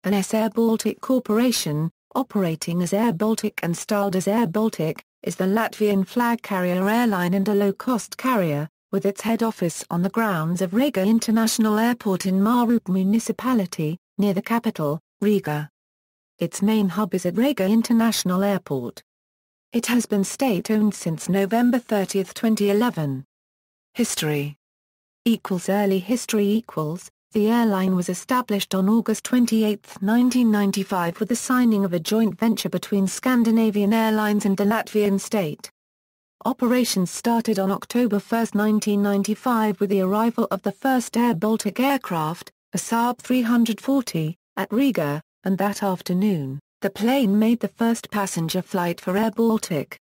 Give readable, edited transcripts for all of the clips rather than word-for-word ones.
An Air Baltic Corporation, operating as Air Baltic and styled as Air Baltic, is the Latvian flag carrier airline and a low-cost carrier, with its head office on the grounds of Riga International Airport in Mārupe municipality, near the capital, Riga. Its main hub is at Riga International Airport. It has been state-owned since November 30, 2011. History. Early history. The airline was established on August 28, 1995 with the signing of a joint venture between Scandinavian Airlines and the Latvian state. Operations started on October 1, 1995 with the arrival of the first Air Baltic aircraft, a Saab 340, at Riga, and that afternoon, the plane made the first passenger flight for Air Baltic.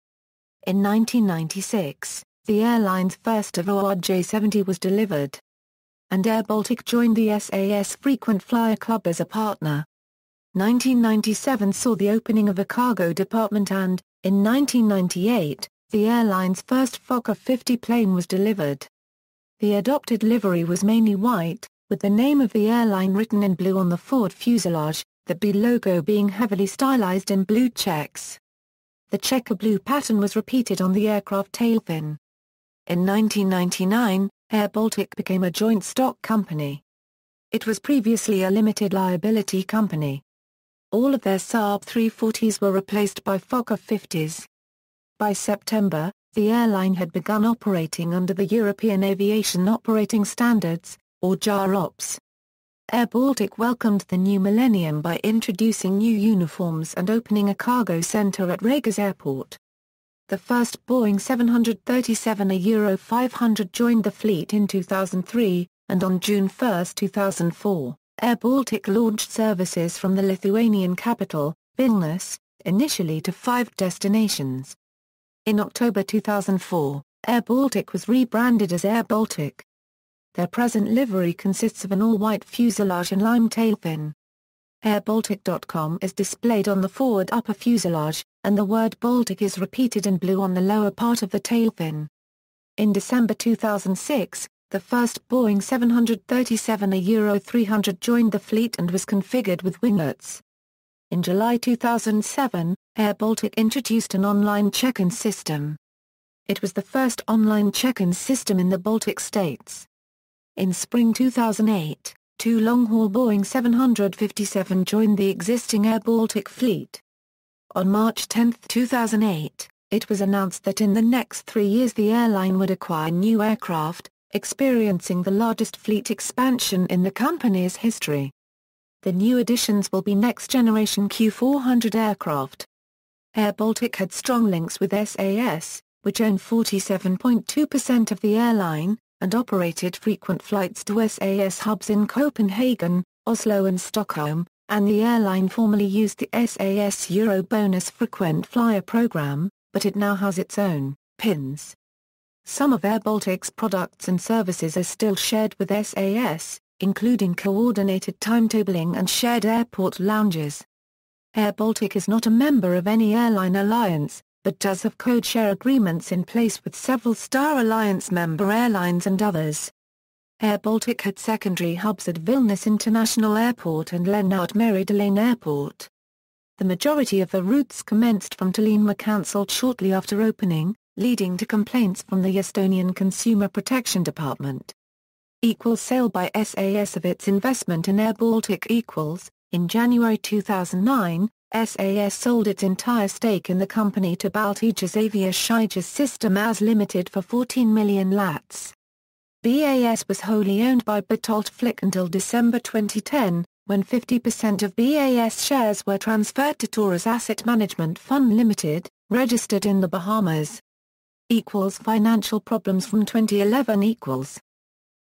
In 1996, the airline's first Avro J70 was delivered, and Air Baltic joined the SAS Frequent Flyer Club as a partner. 1997 saw the opening of a cargo department and, in 1998, the airline's first Fokker 50 plane was delivered. The adopted livery was mainly white, with the name of the airline written in blue on the forward fuselage, the B logo being heavily stylized in blue checks. The checker blue pattern was repeated on the aircraft tailfin. In 1999, Air Baltic became a joint stock company. It was previously a limited liability company. All of their Saab 340s were replaced by Fokker 50s. By September, the airline had begun operating under the European Aviation Operating Standards, or JAROPS. Air Baltic welcomed the new millennium by introducing new uniforms and opening a cargo center at Riga's airport. The first Boeing 737-500 joined the fleet in 2003, and on June 1, 2004, Air Baltic launched services from the Lithuanian capital, Vilnius, initially to 5 destinations. In October 2004, Air Baltic was rebranded as Air Baltic. Their present livery consists of an all-white fuselage and lime tailfin. AirBaltic.com is displayed on the forward upper fuselage, and the word Baltic is repeated in blue on the lower part of the tailfin. In December 2006, the first Boeing 737-300 joined the fleet and was configured with winglets. In July 2007, Air Baltic introduced an online check-in system. It was the first online check-in system in the Baltic states. In spring 2008, 2 long-haul Boeing 757 joined the existing Air Baltic fleet. On March 10, 2008, it was announced that in the next 3 years the airline would acquire new aircraft, experiencing the largest fleet expansion in the company's history. The new additions will be next-generation Q400 aircraft. Air Baltic had strong links with SAS, which owned 47.2% of the airline, and operated frequent flights to SAS hubs in Copenhagen, Oslo and Stockholm, and the airline formerly used the SAS Euro Bonus Frequent Flyer program, but it now has its own PINs. Some of Air Baltic's products and services are still shared with SAS, including coordinated timetabling and shared airport lounges. Air Baltic is not a member of any airline alliance, but does have code-share agreements in place with several Star Alliance member airlines and others. Air Baltic had secondary hubs at Vilnius International Airport and Lennart-Meri Airport. The majority of the routes commenced from Tallinn were cancelled shortly after opening, leading to complaints from the Estonian Consumer Protection Department. Sale by SAS of its investment in Air Baltic. In January 2009, SAS sold its entire stake in the company to Baltijas Aviācijas System AS Limited for 14 million lats. BAS was wholly owned by Bertolt Flick until December 2010, when 50% of BAS shares were transferred to Taurus Asset Management Fund Limited, registered in the Bahamas. Financial problems from 2011.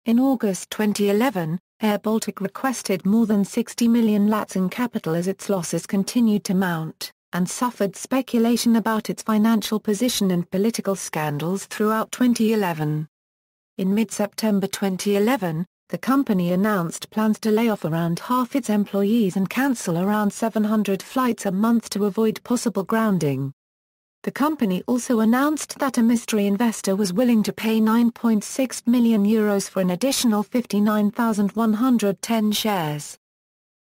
In August 2011, Air Baltic requested more than 60 million lats in capital as its losses continued to mount, and suffered speculation about its financial position and political scandals throughout 2011. In mid-September 2011, the company announced plans to lay off around half its employees and cancel around 700 flights a month to avoid possible grounding. The company also announced that a mystery investor was willing to pay €9.6 million for an additional 59,110 shares.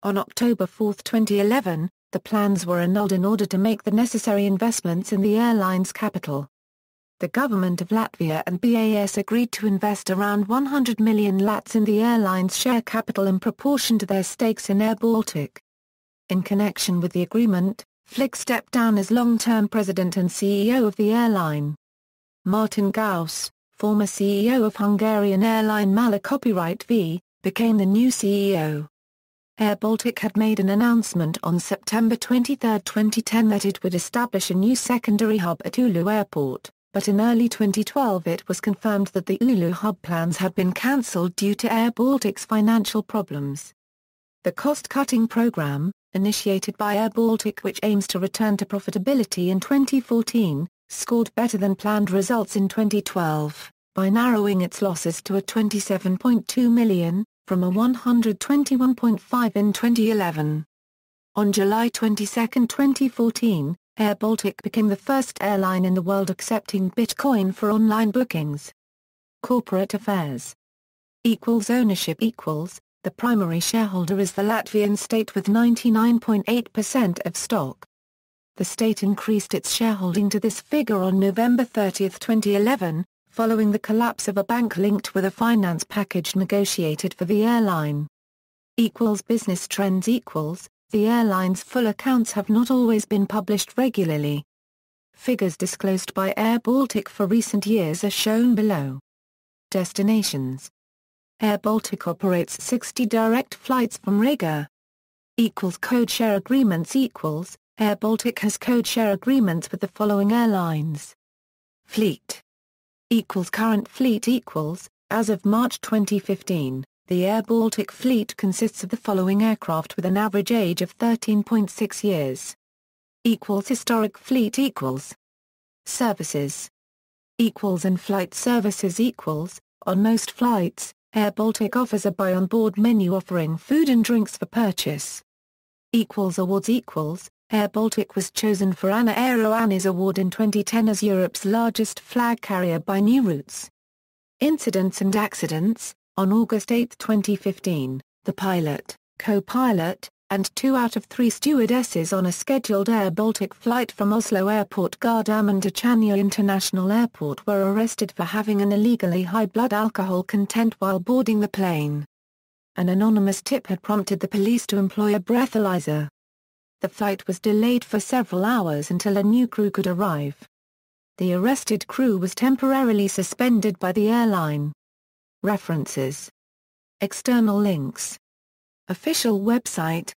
On October 4, 2011, the plans were annulled in order to make the necessary investments in the airline's capital. The government of Latvia and BAS agreed to invest around 100 million lats in the airline's share capital in proportion to their stakes in Air Baltic. In connection with the agreement, Flick stepped down as long-term president and CEO of the airline. Martin Gauss, former CEO of Hungarian airline Mārupe V, became the new CEO. Air Baltic had made an announcement on September 23, 2010 that it would establish a new secondary hub at Oulu Airport, but in early 2012 it was confirmed that the Oulu hub plans had been cancelled due to Air Baltic's financial problems. The cost-cutting program, initiated by Air Baltic which aims to return to profitability in 2014, scored better than planned results in 2012, by narrowing its losses to a 27.2 million, from a 121.5 in 2011. On July 22, 2014, Air Baltic became the first airline in the world accepting Bitcoin for online bookings. Corporate affairs. Ownership the primary shareholder is the Latvian state with 99.8% of stock. The state increased its shareholding to this figure on November 30, 2011, following the collapse of a bank linked with a finance package negotiated for the airline. Business trends the airline's full accounts have not always been published regularly. Figures disclosed by Air Baltic for recent years are shown below. Destinations. Air Baltic operates 60 direct flights from Riga. Code share agreements Air Baltic has code share agreements with the following airlines. Fleet. Current fleet as of March 2015, the Air Baltic fleet consists of the following aircraft with an average age of 13.6 years. Historic fleet Services. And flight services On most flights, Air Baltic offers a buy on-board menu offering food and drinks for purchase. Awards Air Baltic was chosen for ANA Aero ANA's award in 2010 as Europe's largest flag carrier by new routes. Incidents and accidents. On August 8, 2015, the pilot, co-pilot, and 2 out of 3 stewardesses on a scheduled Air Baltic flight from Oslo Airport Gardermoen to Riga International Airport were arrested for having an illegally high blood alcohol content while boarding the plane. An anonymous tip had prompted the police to employ a breathalyzer. The flight was delayed for several hours until a new crew could arrive. The arrested crew was temporarily suspended by the airline. References. External links. Official website